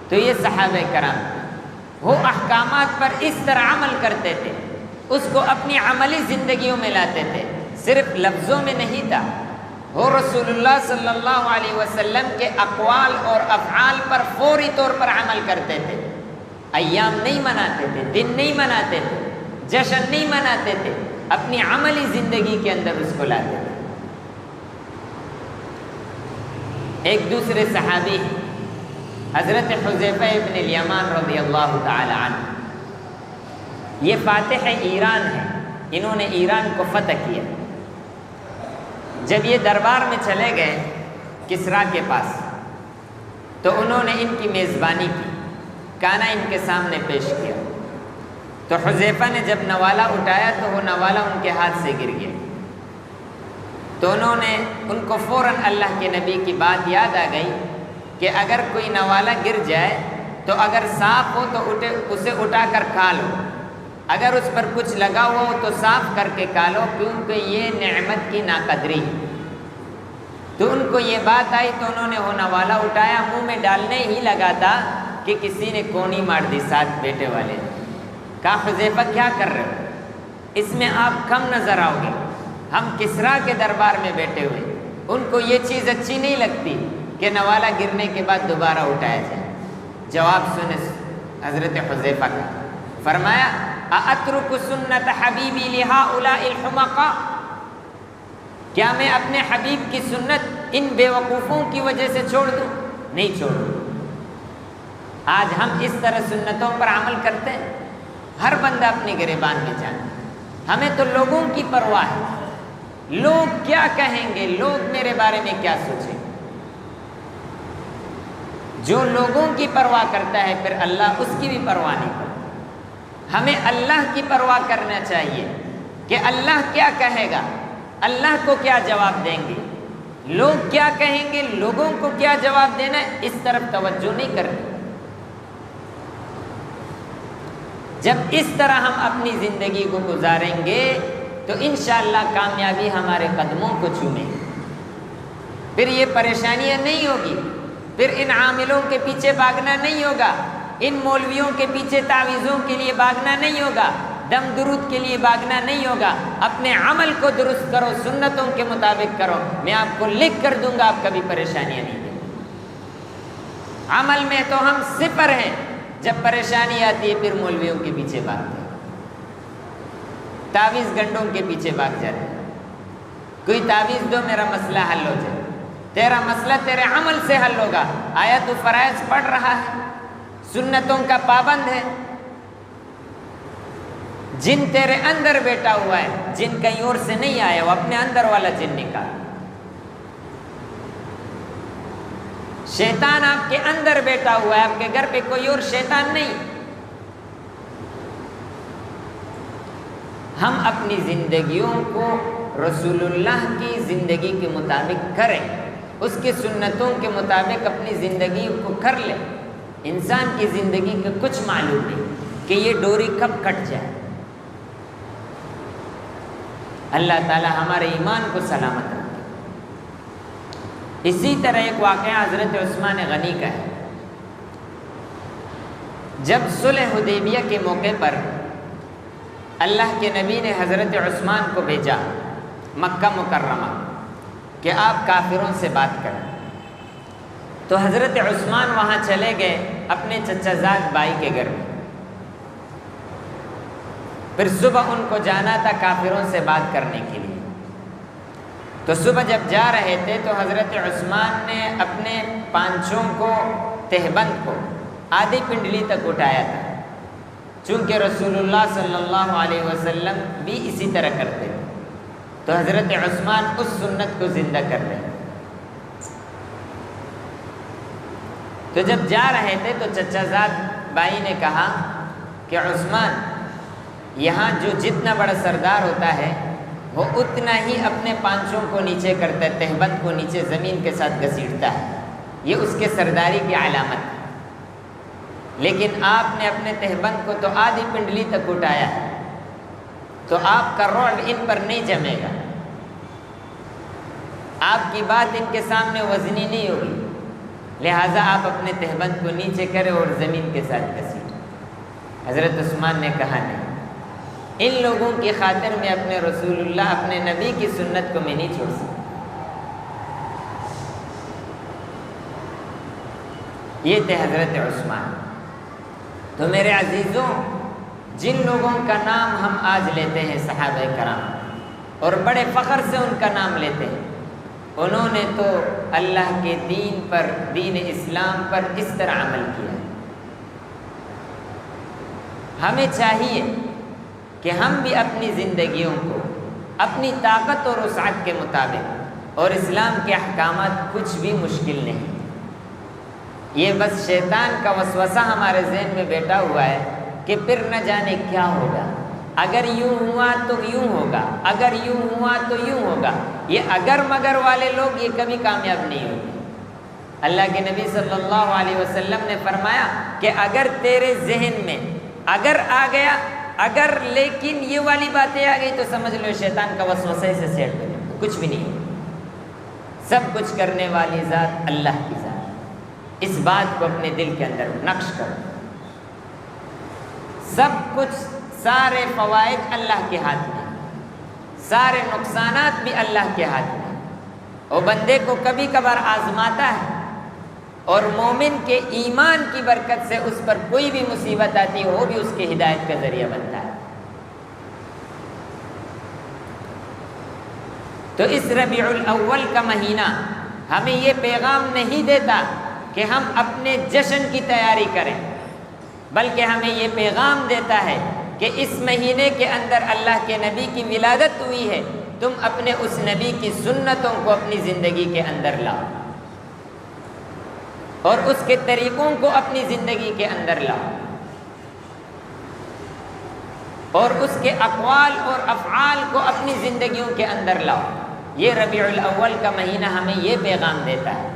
تو یہ صحابہ کرام وہ احکامات پر اس طرح عمل کرتے تھے، اس کو اپنی عملی زندگیوں میں لاتے تھے، صرف لفظوں میں نہیں تھا۔ وہ رسول اللہ صلی اللہ علیہ وسلم کے اقوال اور افعال پر فوری طور پر عمل کرتے تھے۔ ایام نہیں مناتے تھے، دن نہیں مناتے تھے، جشن نہیں مناتے تھے، اپنی عملی زندگی کے اندر اس کو لاتے تھے۔ ایک دوسرے صحابی حضرت حذیفہ ابن الیمان رضی اللہ تعالی عنہ، یہ فاتح ایران ہے، انہوں نے ایران کو فتح کیا۔ جب یہ دربار میں چلے گئے کسریٰ کے پاس تو انہوں نے ان کی میزبانی کی، کھانا ان کے سامنے پیش کیا۔ تو حذیفہ نے جب نوالہ اٹھایا تو وہ نوالہ ان کے ہاتھ سے گر گیا، تو انہوں نے ان کو فوراً اللہ کے نبی کی بات یاد آ گئی کہ اگر کوئی نوالہ گر جائے تو اگر صاف ہو تو اسے اٹھا کر کھا لو، اگر اس پر کچھ لگا ہوا ہو تو صاف کر کے کھا لو، کیونکہ یہ نعمت کی ناقدری۔ تو ان کو یہ بات آئی تو انہوں نے وہ نوالہ اٹھایا، منہ میں ڈالنے ہی لگا تھا کہ کسی نے کونی مار دی ساتھ بیٹے والے۔ کہا حذیفہ کیا کر رہے ہو؟ اس میں آپ کم نظر آؤ گے، ہم کسریٰ کے دربار میں بیٹھے ہوئے، ان کو یہ چیز اچھی نہیں لگتی کہ نوالہ گرنے کے بعد دوبارہ اٹھایا جائے۔ جواب سنے حضرت حذیفہ کا، فرمایا اَأَتْرُكُ سُنَّةَ حَبِيبِي لِهَؤُلَاءِ الْحُمَقَاءِ، کیا میں اپنے حبیب کی سنت ان بیوقوفوں کی وجہ سے چھوڑ دوں؟ نہیں چھوڑوں۔ آج ہم اس طرح سنتوں پر عمل کرتے ہیں، ہر بندہ اپنی گریبان میں جانا، ہمیں تو لوگوں کی پرواہ ہے، لوگ کیا کہیں گے، لوگ میرے بارے میں کیا سوچیں۔ جو لوگوں کی پرواہ کرتا ہے پھر اللہ اس کی بھی پرواہ نہیں کرتا۔ ہمیں اللہ کی پرواہ کرنا چاہیے کہ اللہ کیا کہے گا، اللہ کو کیا جواب دیں گے، لوگ کیا کہیں گے، لوگوں کو کیا جواب دینا ہے، اس طرف توجہ نہیں کرنی۔ جب اس طرح ہم اپنی زندگی کو گزاریں گے تو انشاءاللہ کامیابی ہمارے قدموں کو چومے گی، پھر یہ پریشانیاں نہیں ہوگی، پھر ان عاملوں کے پیچھے بھاگنا نہیں ہوگا، ان مولویوں کے پیچھے تعویذوں کے لیے بھاگنا نہیں ہوگا، دم درود کے لیے بھاگنا نہیں ہوگا۔ اپنے عمل کو درست کرو، سنتوں کے مطابق کرو، میں آپ کو لکھ کر دوں گا، آپ کبھی پریشانیاں نہیں دیں گے۔ عمل میں تو ہم صفر ہیں، جب پریشانی آتی ہے پھر مولویوں کے پیچھے بھاگتے ہیں، تعویذ گنڈوں کے پیچھے بھاگ جاتے ہیں۔ کوئی تعویذ دو میرا مسئلہ حل ہو جائے، تیرا مسئلہ تیرے عمل سے حل ہوگا۔ آیا تو فرائض پڑھ رہا ہے، سنتوں کا پابند ہے، جن تیرے اندر بیٹھا ہوا ہے، جن کہیں اور سے نہیں آیا، وہ اپنے اندر والا جن نکال۔ شیطان آپ کے اندر بیٹھا ہوا ہے، آپ کے گھر پہ کوئی اور شیطان نہیں۔ ہم اپنی زندگیوں کو رسول اللہ کی زندگی کے مطابق کریں، اس کی سنتوں کے مطابق اپنی زندگی کو کر لیں۔ انسان کی زندگی کا کچھ معلوم نہیں کہ یہ ڈوری کب کٹ جائے۔ اللہ تعالی ہمارے ایمان کو سلامت رکھے۔ اسی طرح ایک واقعہ حضرت عثمان غنی کا ہے۔ جب صلح حدیبیہ کے موقع پر اللہ کے نبی نے حضرت عثمان کو بھیجا مکہ مکرمہ کہ آپ کافروں سے بات کریں، تو حضرت عثمان وہاں چلے گئے اپنے چچا زاد بھائی کے گھر میں۔ پھر صبح ان کو جانا تھا کافروں سے بات کرنے کے لیے، تو صبح جب جا رہے تھے تو حضرت عثمان نے اپنے پانچوں کو، تہبند کو آدھی پنڈلی تک اٹھایا تھا، چونکہ رسول اللہ صلی اللہ علیہ وسلم بھی اسی طرح کرتے تھے، تو حضرت عثمان اس سنت کو زندہ کر رہے تھے۔ تو جب جا رہے تھے تو چچا زاد بھائی نے کہا کہ عثمان، یہاں جو جتنا بڑا سردار ہوتا ہے وہ اتنا ہی اپنے پانچوں کو نیچے کرتا ہے، تہبند کو نیچے زمین کے ساتھ گھسیٹتا ہے، یہ اس کے سرداری کی علامت ہے، لیکن آپ نے اپنے تہبند کو تو آدھی پنڈلی تک اٹھایا ہے، تو آپ کا رعب ان پر نہیں جمے گا، آپ کی بات ان کے سامنے وزنی نہیں ہوگی۔ لہٰذا آپ اپنے تہبند کو نیچے کریں اور زمین کے ساتھ گھسیٹیں۔ حضرت عثمان نے کہا نہیں، ان لوگوں کی خاطر میں اپنے رسول اللہ، اپنے نبی کی سنت کو میں نہیں چھوڑ سکتا۔ یہ تھے حضرت عثمان۔ تو میرے عزیزوں، جن لوگوں کا نام ہم آج لیتے ہیں صحابہ کرام اور بڑے فخر سے ان کا نام لیتے ہیں، انہوں نے تو اللہ کے دین پر، دین اسلام پر اس طرح عمل کیا ہے۔ ہمیں چاہیے کہ ہم بھی اپنی زندگیوں کو اپنی طاقت اور وسعت کے مطابق، اور اسلام کے احکامات کچھ بھی مشکل نہیں، یہ بس شیطان کا وسوسہ ہمارے ذہن میں بیٹھا ہوا ہے کہ پھر نہ جانے کیا ہوگا، اگر یوں ہوا تو یوں ہوگا، اگر یوں ہوا تو یوں ہوگا۔ یہ اگر مگر والے لوگ یہ کبھی کامیاب نہیں ہوگے۔ اللہ کے نبی صلی اللہ علیہ وسلم نے فرمایا کہ اگر تیرے ذہن میں اگر آ گیا، اگر لیکن یہ والی باتیں آ گئی تو سمجھ لو شیطان کا وسوسہ سے سیٹ ہو جائے، کچھ بھی نہیں ہوگا۔ سب کچھ کرنے والی ذات اللہ کی ذات، اس بات کو اپنے دل کے اندر نقش کرو۔ سب کچھ، سارے فوائد اللہ کے ہاتھ میں، سارے نقصانات بھی اللہ کے ہاتھ میں۔ وہ بندے کو کبھی کبھار آزماتا ہے، اور مومن کے ایمان کی برکت سے اس پر کوئی بھی مصیبت آتی ہے وہ بھی اس کی ہدایت کا ذریعہ بنتا ہے۔ تو اس ربیع الاول کا مہینہ ہمیں یہ پیغام نہیں دیتا کہ ہم اپنے جشن کی تیاری کریں، بلکہ ہمیں یہ پیغام دیتا ہے کہ اس مہینے کے اندر اللہ کے نبی کی ولادت ہوئی ہے، تم اپنے اس نبی کی سنتوں کو اپنی زندگی کے اندر لاؤ، اور اس کے طریقوں کو اپنی زندگی کے اندر لاؤ، اور اس کے اقوال اور افعال کو اپنی زندگیوں کے اندر لاؤ۔ یہ ربیع الاول کا مہینہ ہمیں یہ پیغام دیتا ہے۔